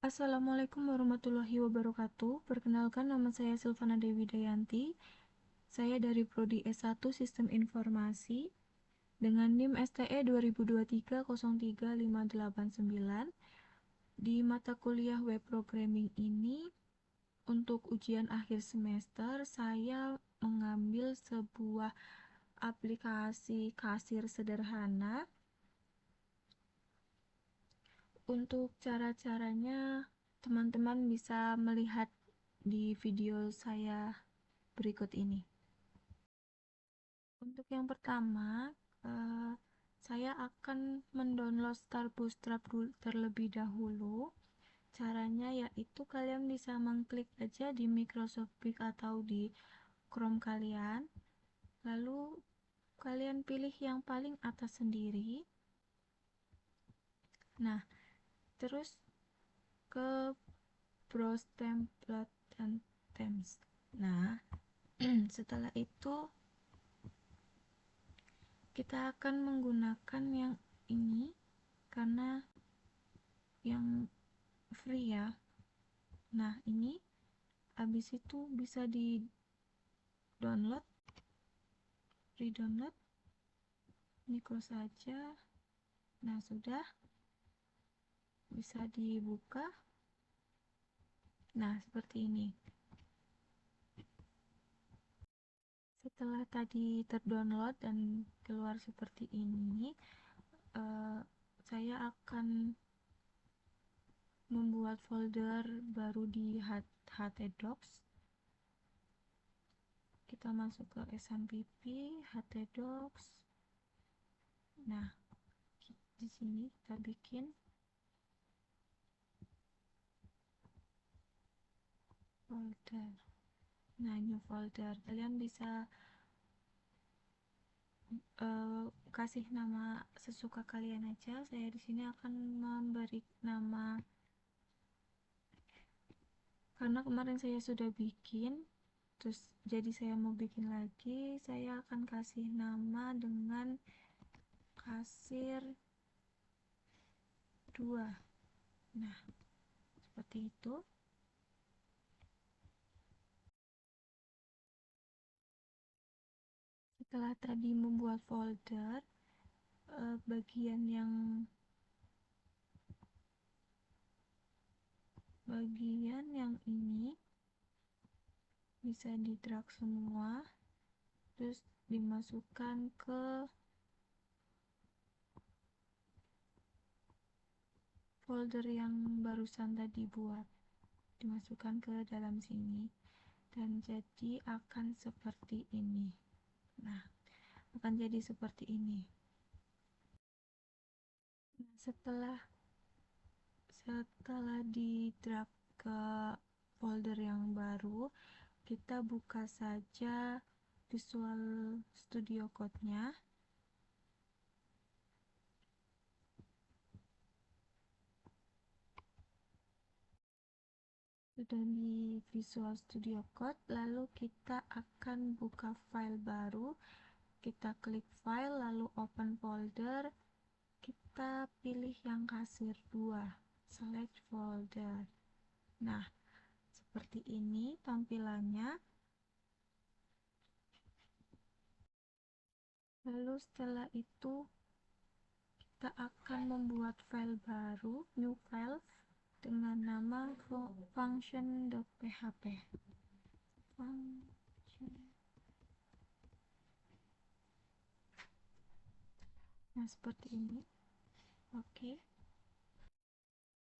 Assalamualaikum warahmatullahi wabarakatuh. Perkenalkan, nama saya Silvana Dewi Dayanti. Saya dari Prodi S1 Sistem Informasi dengan NIM STE 2023-03589. Di mata kuliah web programming ini, untuk ujian akhir semester, saya mengambil sebuah aplikasi kasir sederhana. Untuk cara-caranya, teman-teman bisa melihat di video saya berikut ini. Untuk yang pertama, saya akan mendownload Star Bootstrap terlebih dahulu. Caranya yaitu kalian bisa mengklik aja di Microsoft Bing atau di Chrome kalian, lalu kalian pilih yang paling atas sendiri. Nah, terus ke browse template dan themes. Nah, setelah itu kita akan menggunakan yang ini karena yang free ya. Nah, ini habis itu bisa di download, re-download, ini close saja. Nah, sudah bisa dibuka. Nah, seperti ini. Setelah tadi terdownload dan keluar seperti ini, saya akan membuat folder baru di htdocs. Kita masuk ke SMPP, htdocs. Nah, di sini kita bikin folder. Nah, new folder. Kalian bisa kasih nama sesuka kalian aja. Saya di sini akan memberi nama karena kemarin saya sudah bikin, terus jadi saya mau bikin lagi. Saya akan kasih nama dengan kasir 2. Nah, seperti itu. Setelah tadi membuat folder, bagian yang ini bisa di drag semua, terus dimasukkan ke folder yang barusan tadi buat, dimasukkan ke dalam sini, dan jadi akan seperti ini. Nah, akan jadi seperti ini. Nah, setelah di drag ke folder yang baru, kita buka saja Visual Studio Code-nya. Sudah di Visual Studio Code, lalu kita akan buka file baru. Kita klik file, lalu open folder. Kita pilih yang kasir 2, select folder. Nah, seperti ini tampilannya. Lalu setelah itu kita akan membuat file baru, new file, dengan nama function.php. Nah, seperti ini. Oke.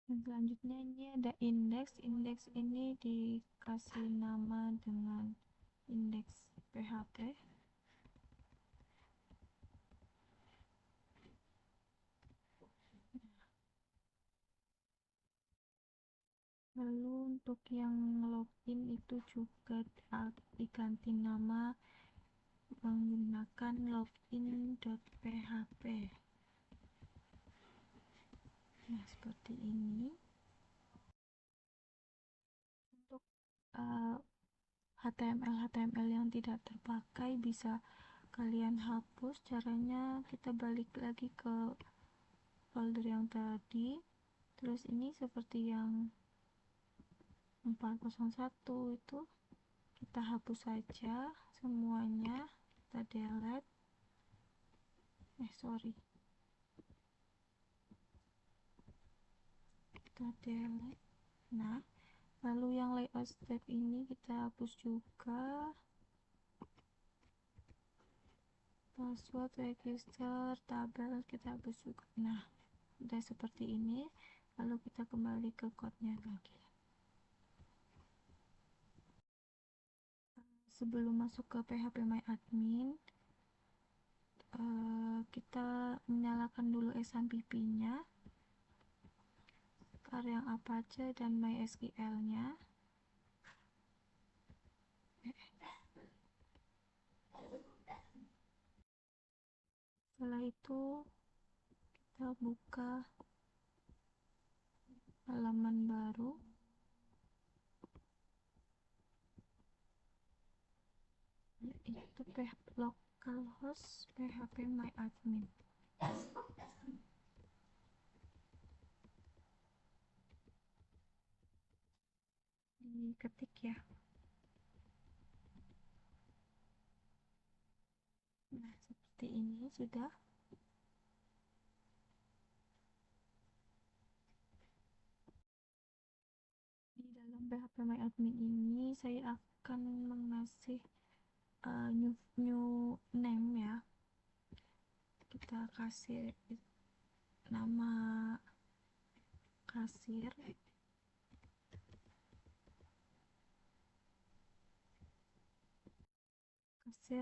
Dan selanjutnya ini ada index. Index ini dikasih nama dengan index PHP. Lalu untuk yang login itu juga diganti nama menggunakan login.php. Nah, seperti ini. Untuk HTML yang tidak terpakai bisa kalian hapus. Caranya kita balik lagi ke folder yang tadi, Terus ini seperti yang 401 itu kita hapus saja semuanya, kita delete, sorry, kita delete. Nah, lalu yang layout step ini kita hapus juga, password, register, tabel kita hapus juga. Nah, udah seperti ini. Lalu kita kembali ke code-nya lagi. Sebelum masuk ke phpMyAdmin, kita menyalakan dulu SMPP-nya, yang Apache dan MySQL-nya. Setelah itu kita buka halaman baru, yaitu localhost phpMyAdmin. Diketik ya. Nah, seperti ini sudah. Di dalam phpMyAdmin ini saya akan mengasih new name ya. Kita kasih nama kasir,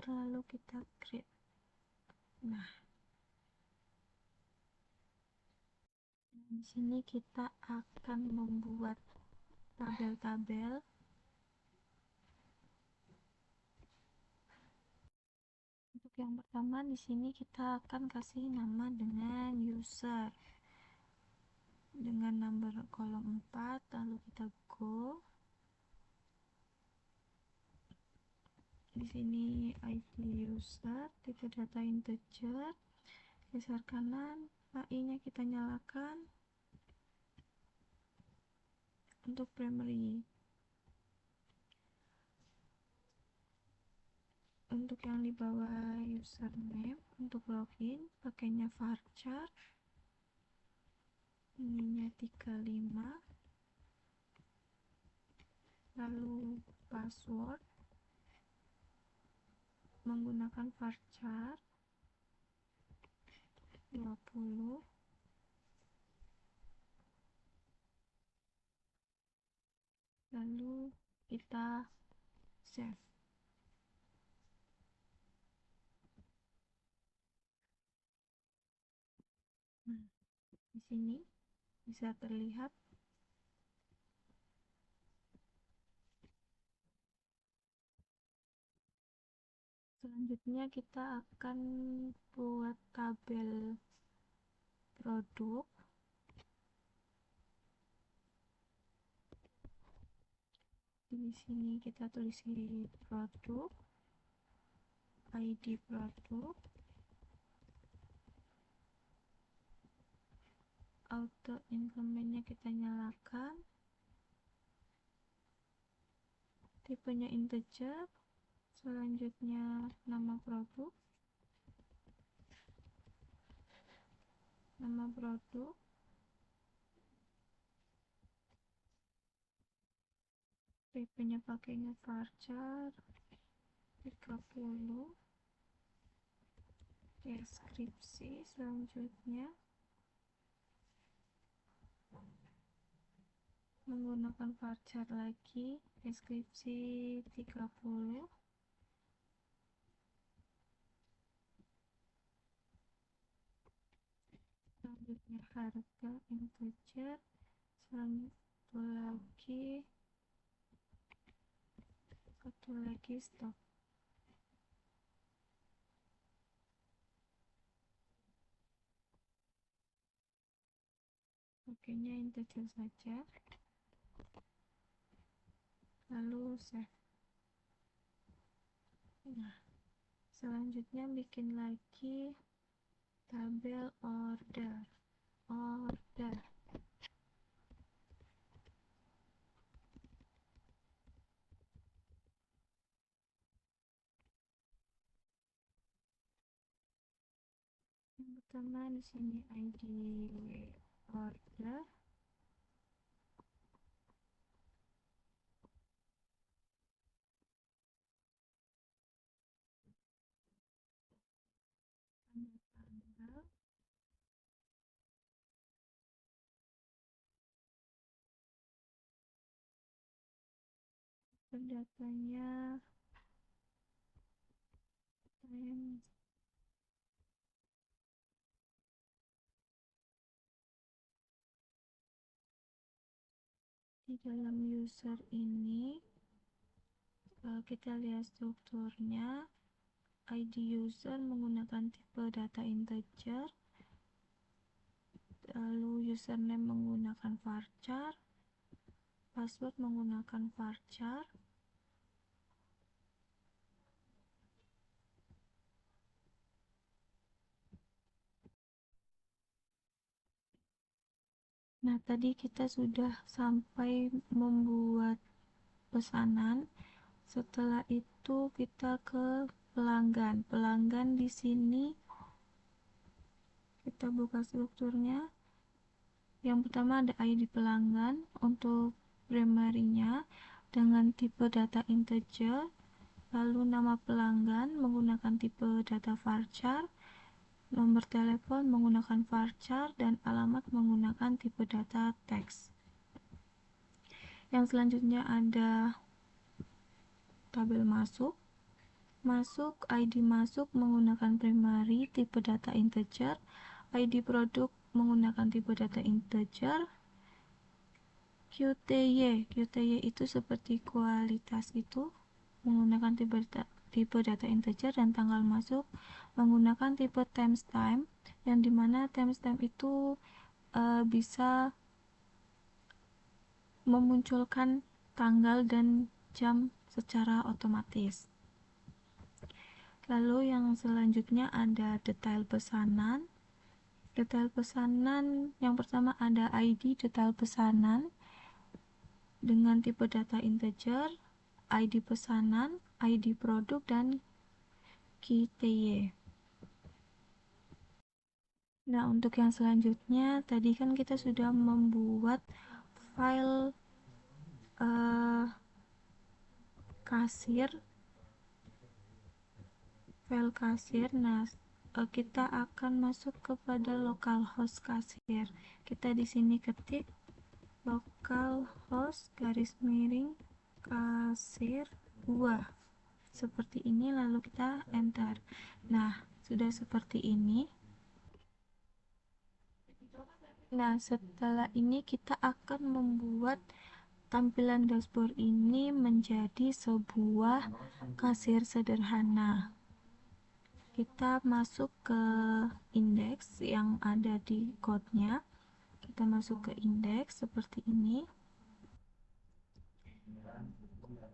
lalu kita create. Nah, di sini kita akan membuat tabel-tabel. Untuk yang pertama di sini kita akan kasih nama dengan user dengan number kolom 4, lalu kita go. Di sini ID user, kita data integer, geser kanan, AI-nya kita nyalakan. Untuk primary, untuk yang di bawah username, untuk login pakainya varchar, ininya 35, lalu password menggunakan varchar 20, lalu kita save. Nah, di sini bisa terlihat selanjutnya kita akan buat tabel produk. Di sini kita tulis produk, ID produk, auto incrementnya kita nyalakan, tipenya integer, selanjutnya nama produk, tipenya pakainya varchar 30, deskripsi selanjutnya menggunakan varchar lagi, deskripsi 30, selanjutnya harga integer, satu lagi stok. Pakainya integer saja, lalu save. Nah, selanjutnya bikin lagi tabel order. pertama di sini ID order, tanggal, datanya, time. Di dalam user ini kita lihat strukturnya. ID user menggunakan tipe data integer, lalu username menggunakan varchar, password menggunakan varchar. Nah, tadi kita sudah sampai membuat pesanan. Setelah itu kita ke pelanggan. Pelanggan di sini kita buka strukturnya. Yang pertama ada ID pelanggan untuk primary-nya dengan tipe data integer, lalu nama pelanggan menggunakan tipe data varchar, nomor telepon menggunakan varchar, dan alamat menggunakan tipe data teks. Yang selanjutnya ada tabel masuk. ID masuk menggunakan primary tipe data integer, ID produk menggunakan tipe data integer, QTY itu seperti kualitas itu menggunakan tipe data integer, dan tanggal masuk menggunakan tipe timestamp, yang dimana timestamp itu bisa memunculkan tanggal dan jam secara otomatis. Lalu yang selanjutnya ada detail pesanan. Detail pesanan yang pertama ada ID detail pesanan dengan tipe data integer, ID pesanan, ID produk, dan QTY. Nah, untuk yang selanjutnya tadi kan kita sudah membuat file kasir. Nah, kita akan masuk kepada localhost kasir. Kita di sini ketik localhost garis miring kasir 2 seperti ini, lalu kita enter. Nah, sudah seperti ini. Nah, setelah ini kita akan membuat tampilan dashboard ini menjadi sebuah kasir sederhana. Kita masuk ke indeks yang ada di code-nya. Kita masuk ke indeks seperti ini.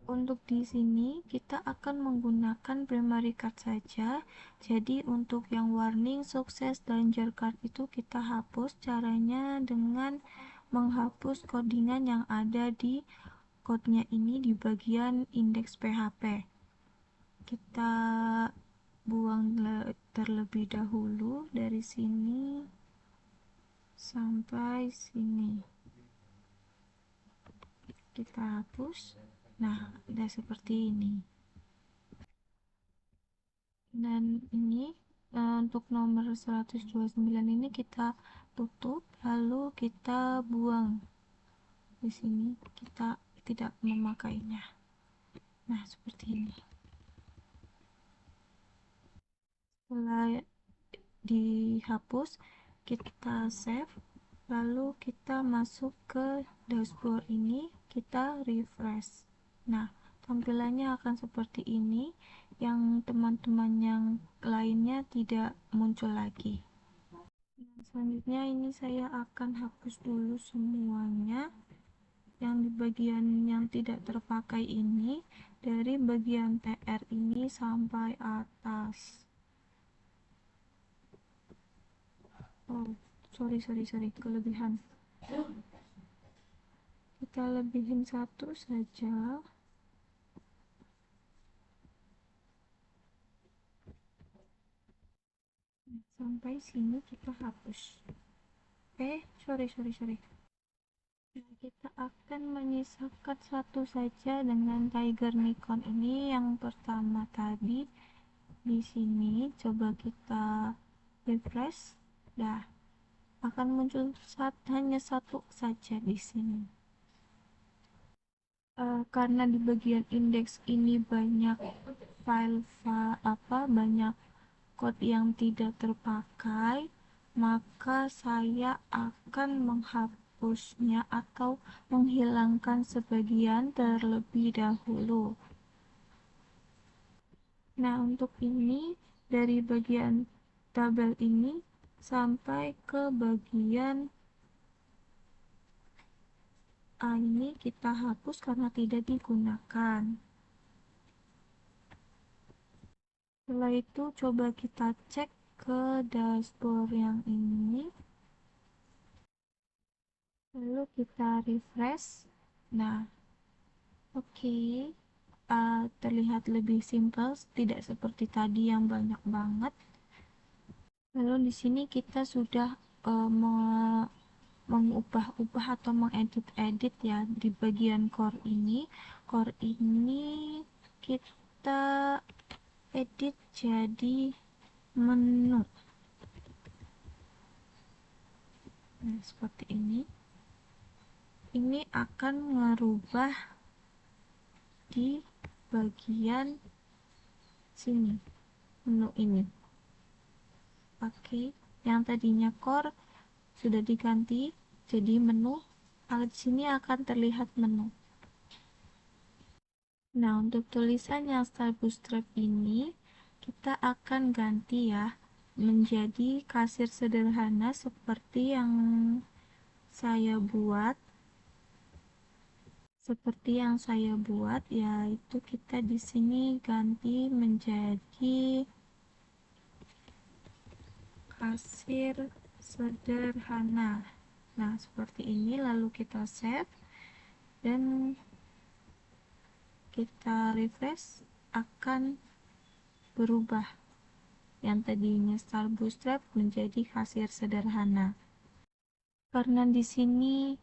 Untuk di sini kita akan menggunakan primary card saja. Jadi untuk yang warning, sukses, danger card itu kita hapus. Caranya dengan menghapus codingan yang ada di code-nya ini di bagian indeks PHP. Kita buang terlebih dahulu dari sini sampai sini. Kita hapus. Nah, udah seperti ini. Dan ini untuk nomor 129 ini kita tutup, lalu kita buang. Di sini kita tidak memakainya. Nah, seperti ini. Setelah dihapus, kita save, lalu kita masuk ke dashboard ini, kita refresh. Nah, tampilannya akan seperti ini, yang teman-teman yang lainnya tidak muncul lagi. Nah, selanjutnya ini saya akan hapus dulu semuanya yang di bagian yang tidak terpakai ini, dari bagian TR ini sampai atas. Oh, sorry, kelebihan. Kita lebihin satu saja. Sampai sini kita hapus. Sorry. Nah, kita akan menyisakan satu saja dengan Tiger Nikon ini. Yang pertama tadi di sini coba kita refresh. Dah, akan muncul hanya satu saja di sini. Karena di bagian indeks ini banyak banyak code yang tidak terpakai, maka saya akan menghapusnya atau menghilangkan sebagian terlebih dahulu. Nah, untuk ini dari bagian tabel ini sampai ke bagian A ini kita hapus karena tidak digunakan. Setelah itu coba kita cek ke dashboard yang ini, lalu kita refresh. Nah, oke, terlihat lebih simpel, tidak seperti tadi yang banyak banget. Lalu di sini kita sudah mengubah-ubah atau mengedit-edit ya di bagian core ini. Core ini kita edit jadi menu. Nah, seperti ini. Ini akan merubah di bagian sini, menu ini. Oke, yang tadinya core sudah diganti jadi menu. Di sini akan terlihat menu. Nah, untuk tulisan yang style bootstrap ini kita akan ganti ya menjadi kasir sederhana seperti yang saya buat. Yaitu kita di sini ganti menjadi kasir sederhana. Nah, seperti ini, lalu kita save dan kita refresh, akan berubah yang tadinya style bootstrap menjadi kasir sederhana. Karena di sini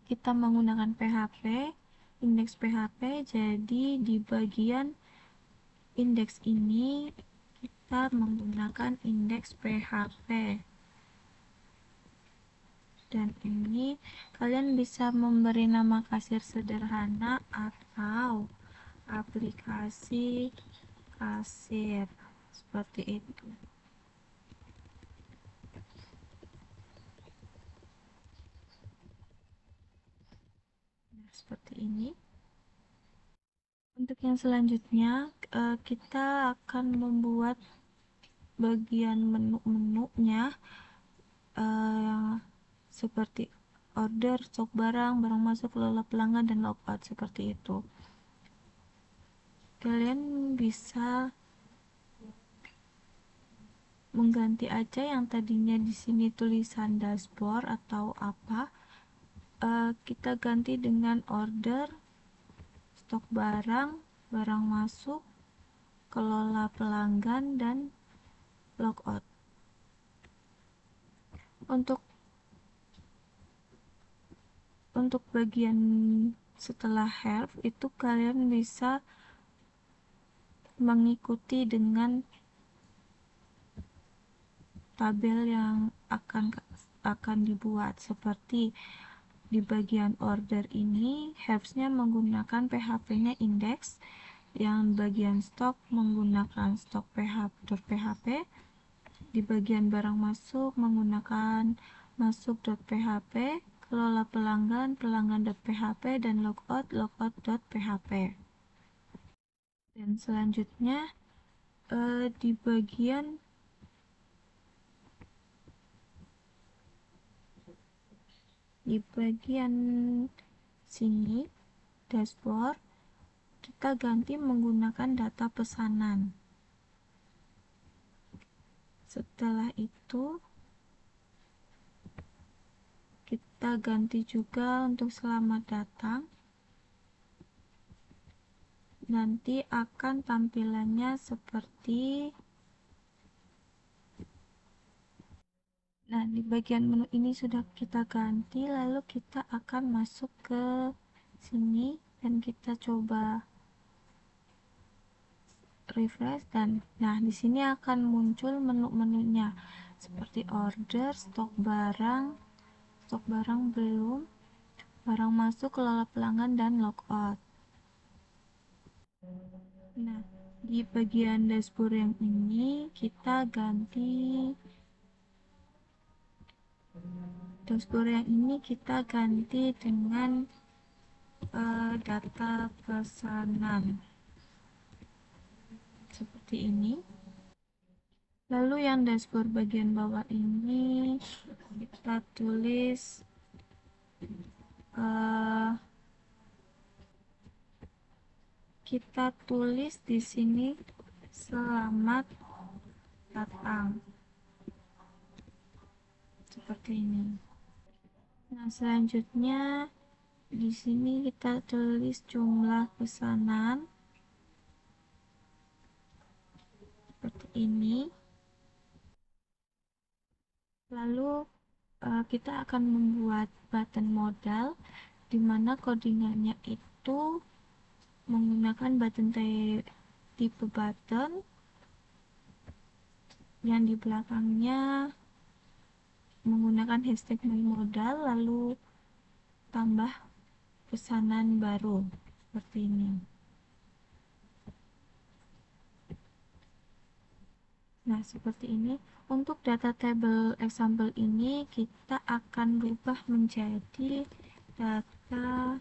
kita menggunakan PHP, indeks PHP, jadi di bagian indeks ini kita menggunakan indeks PHP. Dan ini kalian bisa memberi nama kasir sederhana atau aplikasi kasir seperti itu. Nah, seperti ini. Untuk yang selanjutnya kita akan membuat bagian menu-menunya seperti order, stok barang, barang masuk, kelola pelanggan, dan logout seperti itu. Kalian bisa mengganti aja yang tadinya di sini tulisan dashboard atau apa, kita ganti dengan order, stok barang, barang masuk, kelola pelanggan, dan logout. Untuk bagian setelah help itu kalian bisa mengikuti dengan tabel yang akan dibuat, seperti di bagian order ini helpsnya menggunakan PHP-nya index, yang bagian stok menggunakan stok php, di bagian barang masuk menggunakan masuk.php, kelola pelanggan pelanggan.php, dan logout.php. Dan selanjutnya di bagian sini dashboard kita ganti menggunakan data pesanan. Setelah itu kita ganti juga untuk selamat datang. Nanti akan tampilannya seperti Nah, di bagian menu ini sudah kita ganti, lalu kita akan masuk ke sini dan kita coba refresh dan nah di sini akan muncul menu-menunya seperti order, stok barang belum, barang masuk, kelola pelanggan dan logout. Nah, di bagian dashboard yang ini kita ganti dengan data pesanan seperti ini. Lalu yang dashboard bagian bawah ini kita tulis uh, di sini selamat datang seperti ini. Nah, selanjutnya di sini kita tulis jumlah pesanan seperti ini. Lalu kita akan membuat button modal di mana codingannya itu menggunakan tipe button yang di belakangnya menggunakan hashtag modal lalu tambah pesanan baru seperti ini. Nah, seperti ini. Untuk data table example ini kita akan rubah menjadi data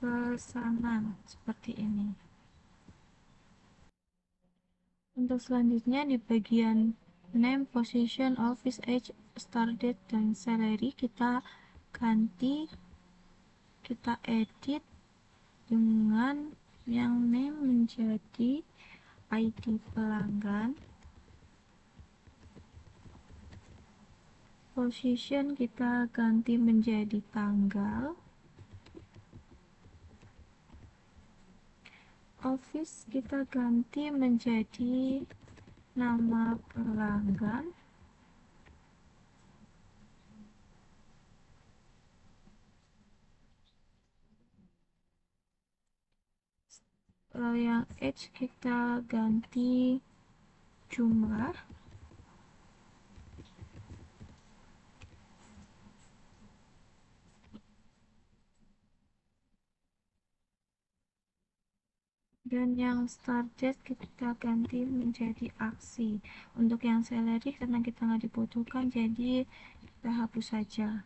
pesanan seperti ini. Untuk selanjutnya di bagian name, position, office, age, start date, dan salary kita ganti, kita edit dengan yang name menjadi ID pelanggan, position kita ganti menjadi tanggal, office kita ganti menjadi nama pelanggan, yang age kita ganti jumlah, dan yang start date kita ganti menjadi aksi. Untuk yang salary karena kita nggak dibutuhkan jadi kita hapus saja.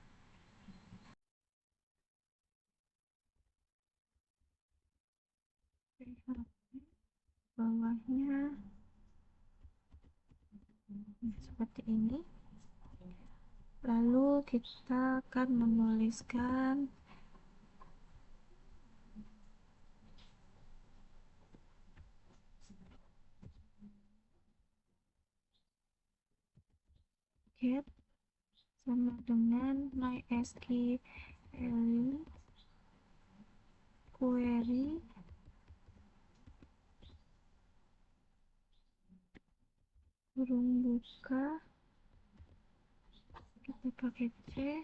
Bawahnya seperti ini. Lalu kita akan menuliskan get sama dengan MySQL query kurung buka, kita pakai C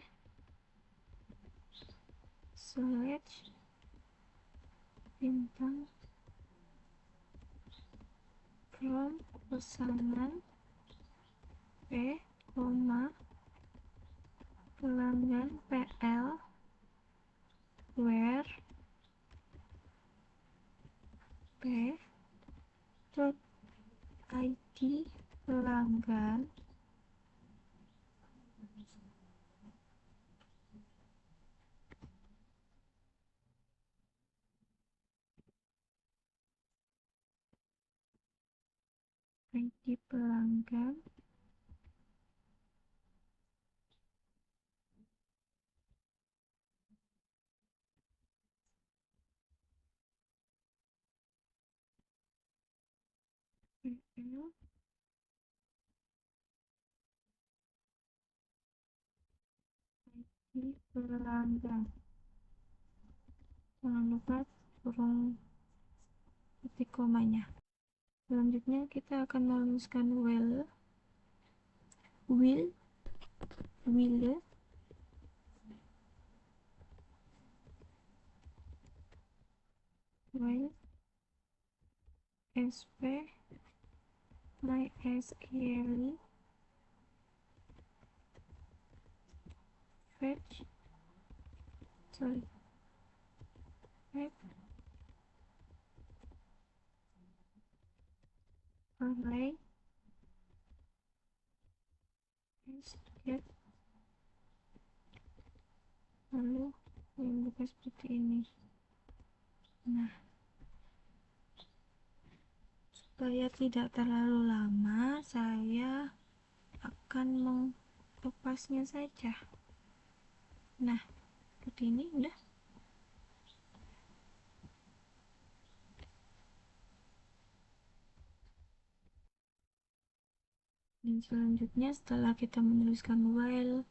slash bintang from pesanan P, pelanggan PL where P dot ID pelanggan ID pelanggan PL ID pelanggan. Jangan lupa kurung titik komanya. Selanjutnya kita akan menuliskan well will will while sp mysql fetch sorry fetch array is get, lalu yang buka seperti ini. Nah, supaya tidak terlalu lama, saya akan melepasnya saja. Nah, seperti ini udah. Dan selanjutnya setelah kita menuliskan while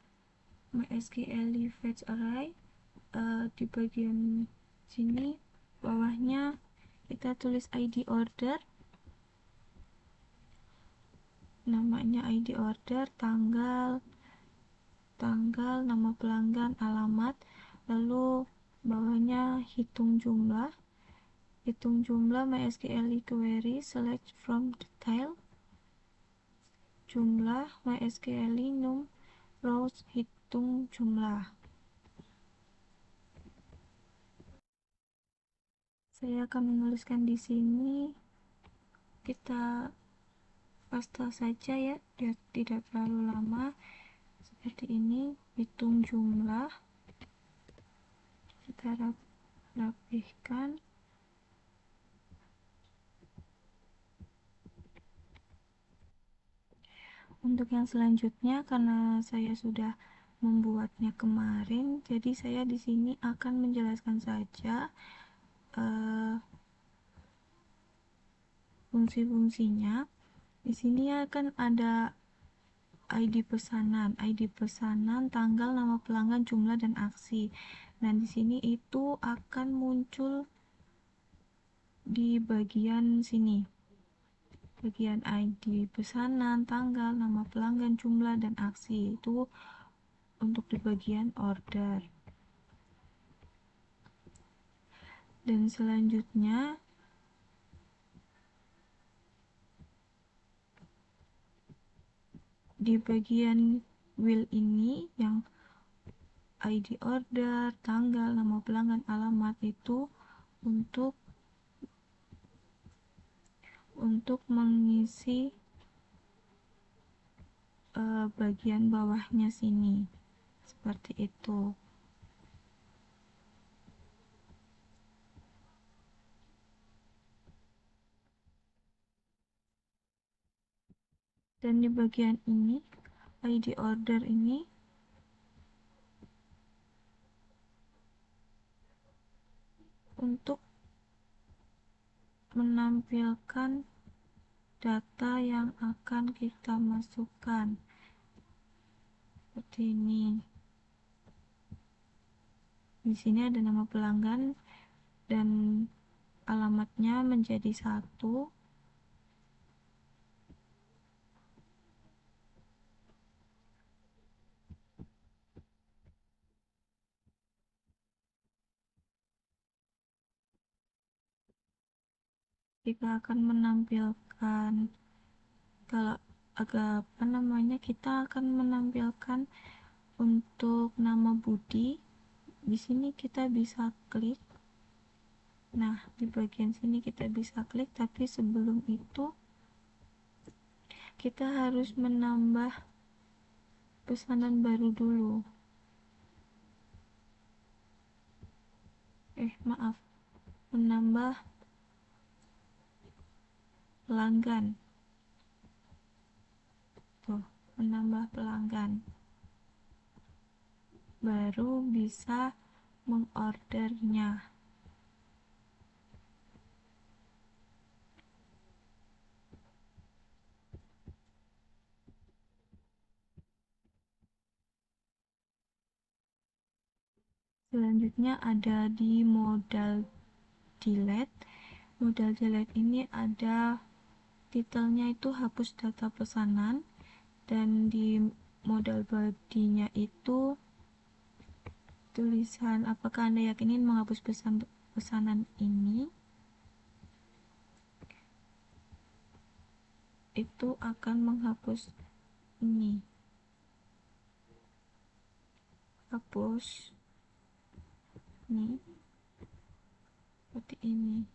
mysql fetch array, di bagian sini bawahnya kita tulis id order, namanya id order, tanggal, nama pelanggan, alamat, lalu bawahnya hitung jumlah mysql query select from detail, jumlah mysql num rows, hitung jumlah. Saya akan menuliskan di sini, kita paste saja ya, biar tidak terlalu lama. Seperti ini, hitung jumlah, kita rapihkan. Untuk yang selanjutnya, karena saya sudah membuatnya kemarin, jadi saya di sini akan menjelaskan saja fungsi-fungsinya. Di sini akan ada ID pesanan, tanggal, nama pelanggan, jumlah, dan aksi. Nah, di sini itu akan muncul di bagian sini. Bagian ID pesanan, tanggal, nama pelanggan, jumlah, dan aksi. Itu untuk di bagian order. Dan selanjutnya di bagian will ini yang ID order, tanggal, nama pelanggan, alamat itu untuk mengisi bagian bawahnya sini. Seperti itu. Dan di bagian ini ID order ini untuk menampilkan data yang akan kita masukkan. Seperti ini. Di sini ada nama pelanggan dan alamatnya menjadi 1. Kita akan menampilkan, kalau kita akan menampilkan untuk nama Budi. Di sini kita bisa klik. Nah, di bagian sini kita bisa klik, tapi sebelum itu kita harus menambah pesanan baru dulu. Menambah pelanggan. Tuh, menambah pelanggan. Baru bisa mengordernya. Selanjutnya ada di modal delete. Modal delete ini ada titelnya itu hapus data pesanan. dan di modal bodinya itu tulisan apakah Anda yakin ingin menghapus pesanan ini, itu akan menghapus ini, hapus ini seperti ini.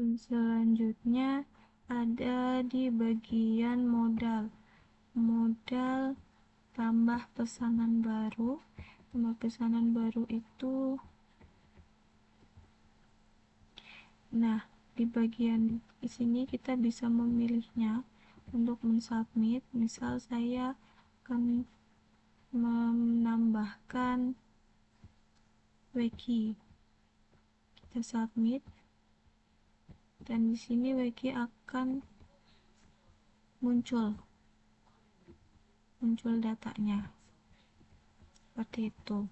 Dan selanjutnya ada di bagian modal tambah pesanan baru. Tambah pesanan baru itu, nah, di bagian di sini kita bisa memilihnya untuk mensubmit. Misal saya akan menambahkan wiki, kita submit, dan di sini wiki akan muncul datanya seperti itu.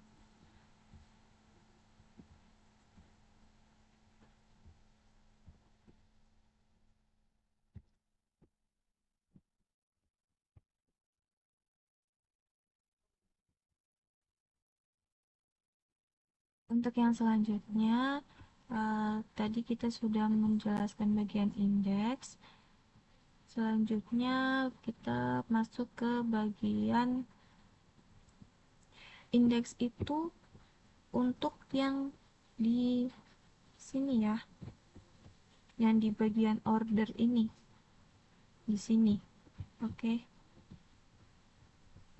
Untuk yang selanjutnya, tadi kita sudah menjelaskan bagian indeks. Selanjutnya kita masuk ke bagian indeks itu untuk yang di sini ya, yang di bagian order ini, di sini. Oke,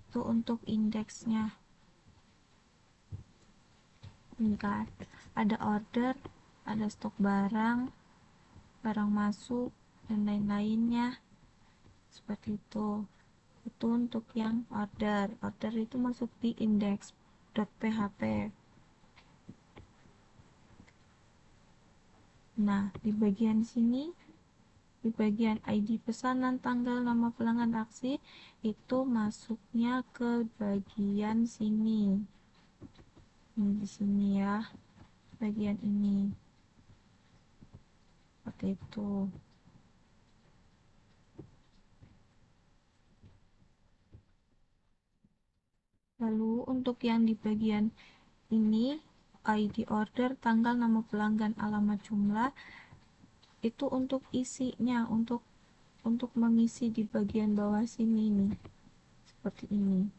itu untuk indeksnya. Ini kan ada order, ada stok barang, barang masuk, dan lain-lainnya seperti itu. Itu untuk yang order itu masuk di index.php. Nah, di bagian sini, di bagian ID pesanan, tanggal, nama pelanggan, aksi, itu masuknya ke bagian sini. Ini di sini ya, bagian ini seperti itu. Lalu untuk yang di bagian ini, ID order, tanggal, nama pelanggan, alamat, jumlah, itu untuk isinya, untuk mengisi di bagian bawah sini nih, seperti ini.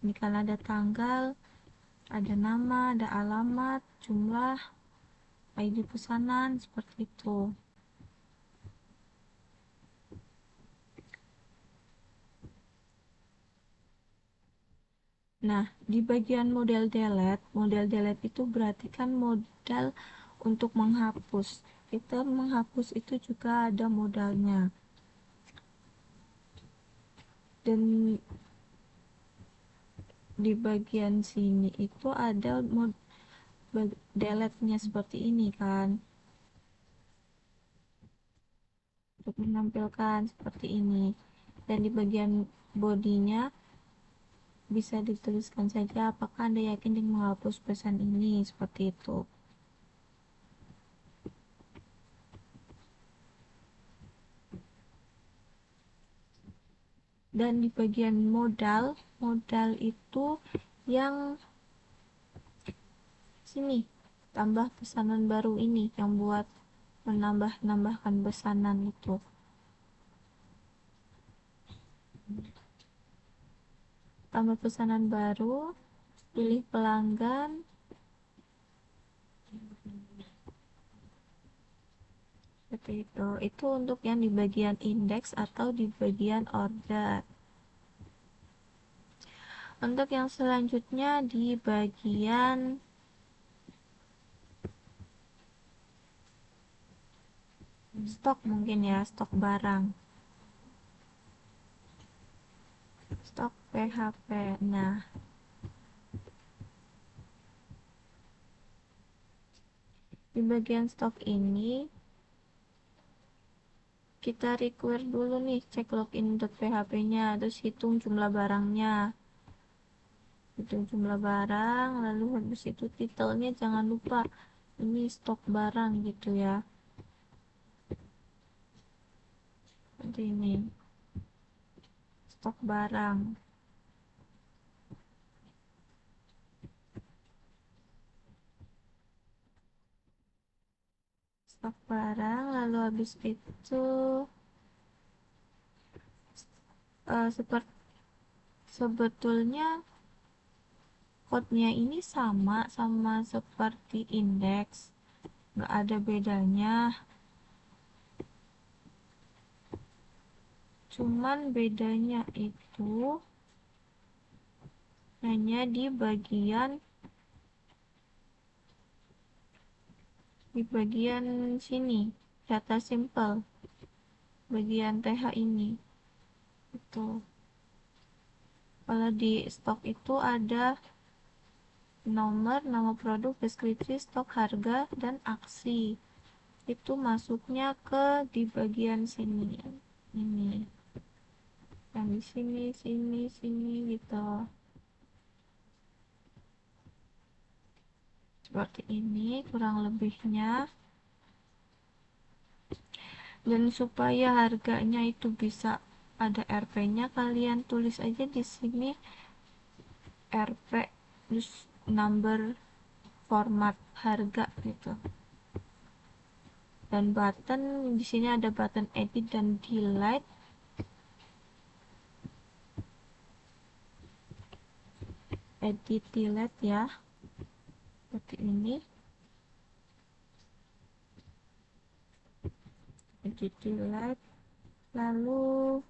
Ini kan ada tanggal, ada nama, ada alamat, jumlah, ID pesanan, seperti itu. Nah, di bagian model delete itu berarti kan modal untuk menghapus. Kita menghapus itu juga ada modalnya. Dan di bagian sini itu ada delete-nya seperti ini kan. Untuk menampilkan seperti ini. Dan di bagian bodinya bisa dituliskan saja apakah Anda yakin dengan menghapus pesan ini, seperti itu. Dan di bagian modal itu yang sini, tambah pesanan baru ini, yang buat menambahkan pesanan itu. Tambah pesanan baru, pilih pelanggan, seperti itu. Itu untuk yang di bagian indeks atau di bagian order. Untuk yang selanjutnya di bagian stok, mungkin ya, stok barang, stok PHP. Nah, di bagian stok ini kita require dulu nih, cek login.php-nya, terus hitung jumlah barangnya. Hitung jumlah barang, lalu habis itu titelnya jangan lupa ini stok barang gitu ya. Seperti ini, stok barang. Stok barang, lalu habis itu seperti sebetulnya code-nya ini sama seperti indeks, nggak ada bedanya, cuman bedanya itu hanya di bagian sini, data simple, bagian TH ini. Itu kalau di stok itu ada nomor, nama produk, deskripsi, stok, harga, dan aksi. Itu masuknya di bagian sini. Ini. Yang di sini, sini gitu. Seperti ini kurang lebihnya. Dan supaya harganya itu bisa ada RP-nya, kalian tulis aja di sini RP terus number format harga gitu. Dan button di sini ada button edit dan delete. Edit delete ya. Seperti ini. Edit delete. Lalu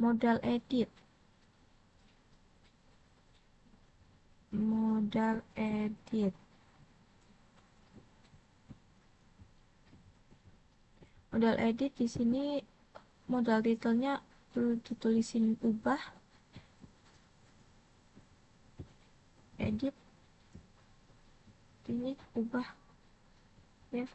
modal edit. Modal edit. Modal edit di sini modal titelnya perlu ditulisin ubah. Edit ini ubah ya.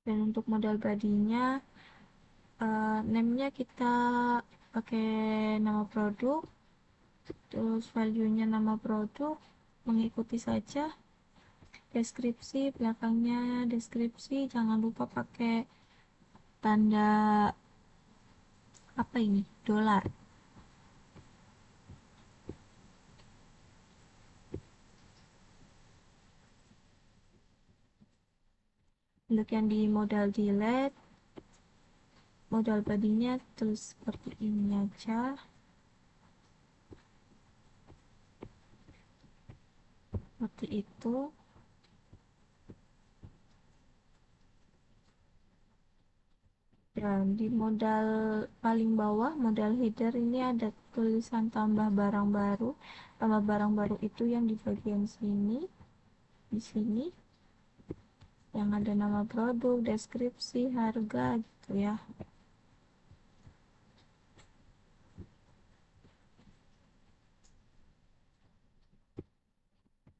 Dan untuk modal badinya name-nya kita pakai nama produk, terus value-nya nama produk, mengikuti saja. Deskripsi belakangnya deskripsi, jangan lupa pakai tanda apa ini, dolar. Untuk yang di modal delete, modal badinya terus seperti ini aja. Seperti itu. Dan di modal paling bawah, modal header, ini ada tulisan tambah barang baru. Tambah barang baru itu yang di bagian sini, di sini, yang ada nama produk, deskripsi, harga gitu ya.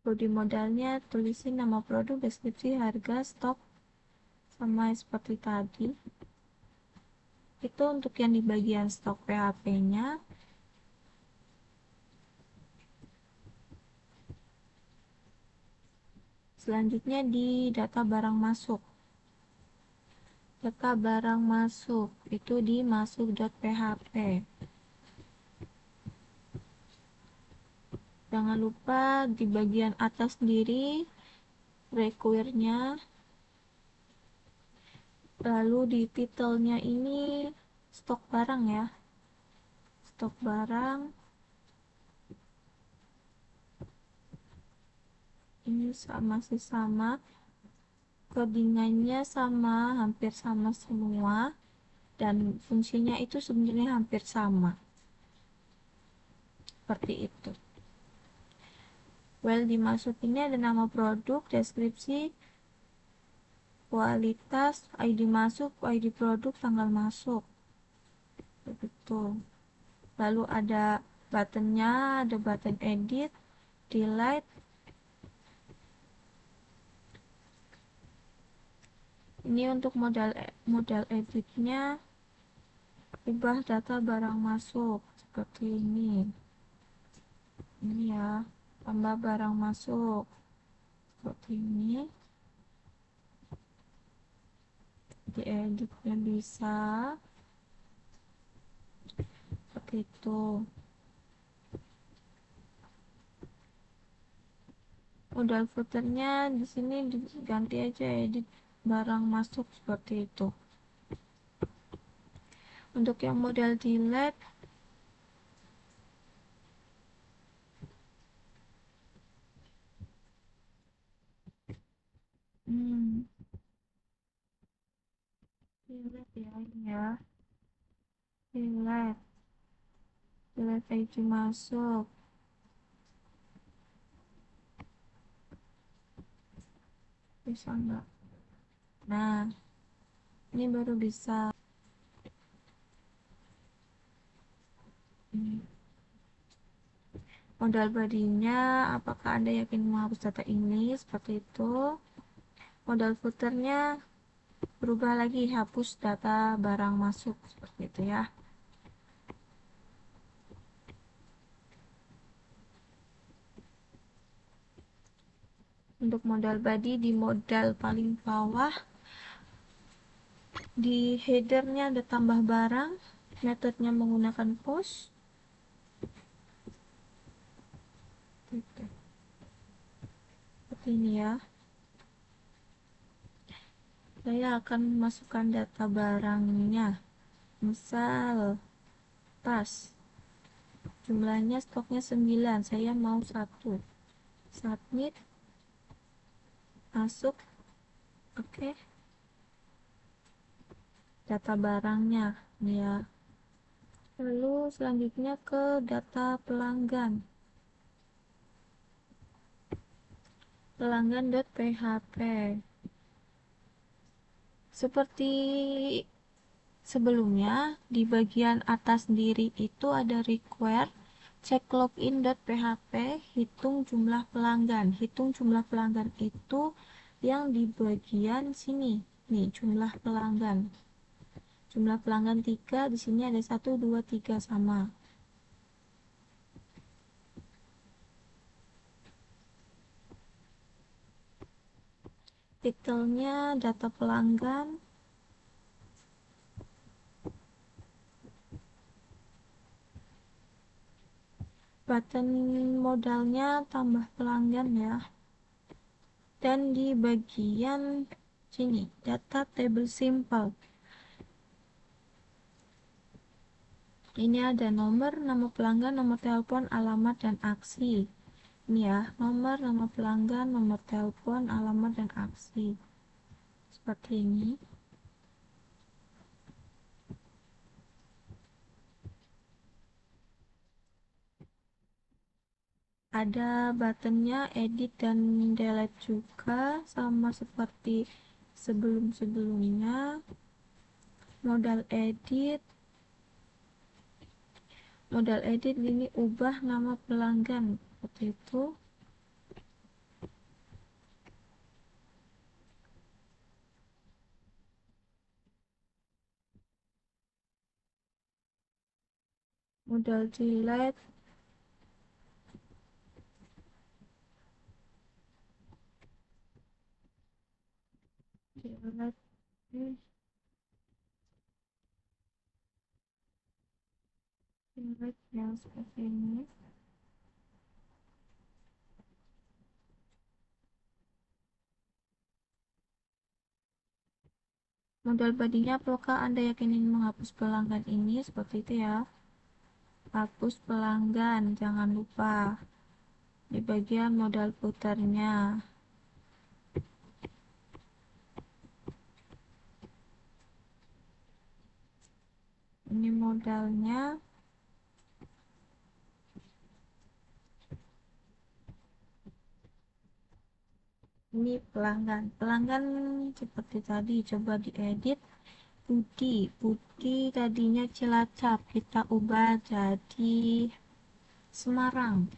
Body modalnya tulisin nama produk, deskripsi, harga, stok, sama seperti tadi. Itu untuk yang di bagian stok PHP-nya. Selanjutnya di data barang masuk. Data barang masuk itu di masuk.php. Jangan lupa di bagian atas sendiri require-nya, lalu di titelnya ini stok barang ya, stok barang ini masih sama, codingannya sama, hampir sama semua, dan fungsinya itu sebenarnya hampir sama, seperti itu. Well, dimasuk ini ada nama produk, deskripsi, kualitas, ID masuk, ID produk, tanggal masuk, begitu. Lalu ada Buttonnya ada button edit, delete. Ini untuk modal editnya, ubah data barang masuk seperti ini ya, tambah barang masuk seperti ini, dieditnya bisa seperti itu. Modal footernya di sini diganti aja, edit barang masuk seperti itu. Untuk yang modal delete, hmm, delete ya, ini ya, delete ID masuk, bisa nggak? Nah, ini baru bisa. Hmm. Modal badinya, apakah Anda yakin menghapus data ini? Seperti itu. Modal footernya berubah lagi, hapus data barang masuk seperti itu ya. Untuk modal body di modal paling bawah, di headernya ada tambah barang, metodenya menggunakan post. Seperti ini ya. Saya akan memasukkan data barangnya, misal tas, jumlahnya stoknya 9, saya mau 1. Submit, masuk, oke. Data barangnya ya. Lalu selanjutnya ke data pelanggan, pelanggan.php. Seperti sebelumnya, di bagian atas sendiri itu ada require, cek login.php, hitung jumlah pelanggan. Hitung jumlah pelanggan itu yang di bagian sini nih, jumlah pelanggan. Jumlah pelanggan 3, di sini ada 1 2 3 sama. Titelnya data pelanggan, button modalnya tambah pelanggan ya. Dan di bagian sini data table simple, ini ada nomor, nama pelanggan, nomor telepon, alamat, dan aksi. Ini ya, nomor, nama pelanggan, nomor telepon, alamat, dan aksi seperti ini. Ada buttonnya edit dan delete juga, sama seperti sebelum-sebelumnya. Modal edit ini ubah nama pelanggan seperti itu. Modal delete, delete yang seperti ini. Modal badinya, apakah Anda yakin ingin menghapus pelanggan ini? Seperti itu ya. Hapus pelanggan, jangan lupa. Di bagian modal putarnya. Ini modalnya. Ini pelanggan. Pelanggan seperti tadi, coba diedit. Budi tadinya Cilacap, kita ubah jadi Semarang.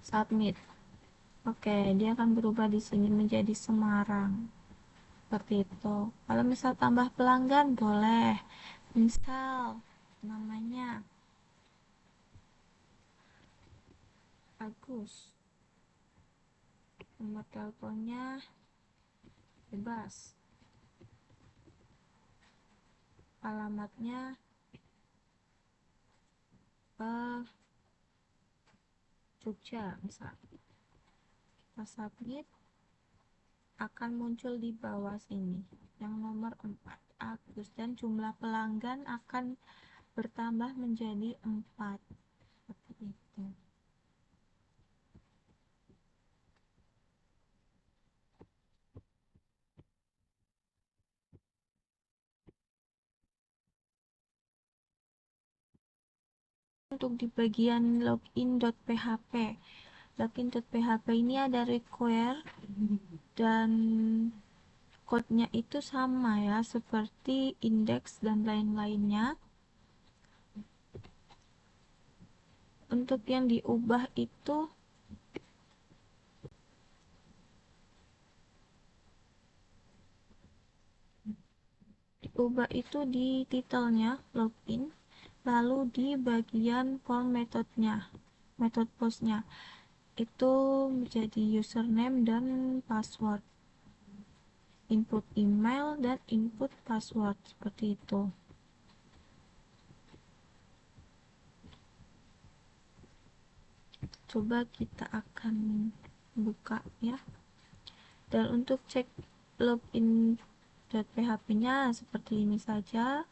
Submit. Oke, dia akan berubah di sini menjadi Semarang. Seperti itu. Kalau misal tambah pelanggan boleh. Misal namanya Agus. Nomor teleponnya bebas. Alamatnya Jogja misal. Kita submit, akan muncul di bawah sini yang nomor 4 Agus, dan jumlah pelanggan akan bertambah menjadi 4 seperti itu. Untuk di bagian login.php, login.php ini ada require dan code-nya itu sama ya, seperti index dan lain-lainnya. Untuk yang diubah itu di titelnya login, lalu di bagian form metodenya, metode postnya itu menjadi username dan password, input email dan input password seperti itu. Coba kita akan buka ya. Dan untuk cek login.php-nya seperti ini saja.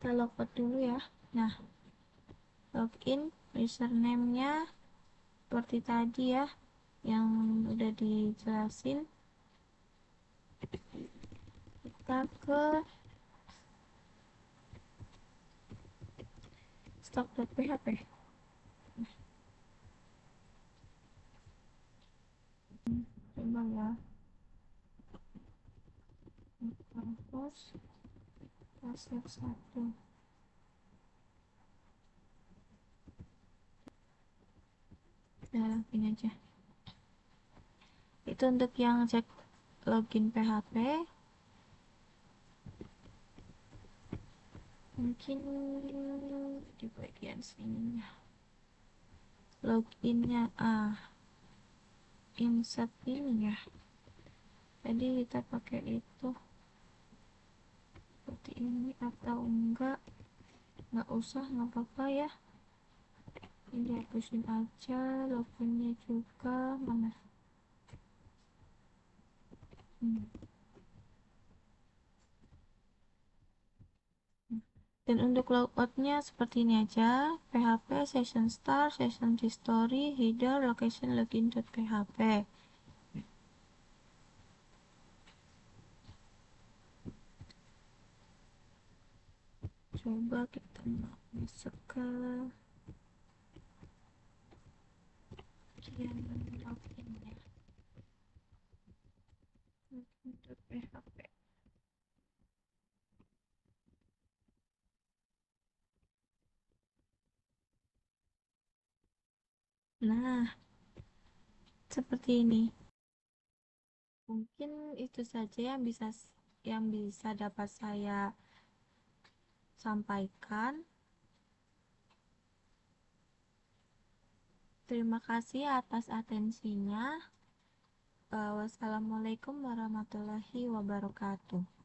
Kita logout dulu ya. Nah, login, username-nya seperti tadi ya, yang udah dijelasin. Kita ke stock.php. Coba ya. Terus pasir satu. Nah, ini aja. Itu untuk yang cek login PHP. Mungkin di bagian sininya. Loginnya insert ini ya. Jadi kita pakai itu seperti ini atau enggak usah, nggak apa-apa ya. Ini hapusin aja loginnya juga. Mana? Dan untuk logoutnya seperti ini aja. PHP session start, session history, header, location, login.php. Coba kita masuk ke bagian loginnya, login.php. Nah, seperti ini. Mungkin itu saja yang bisa dapat saya sampaikan. Terima kasih atas atensinya. Wassalamualaikum warahmatullahi wabarakatuh.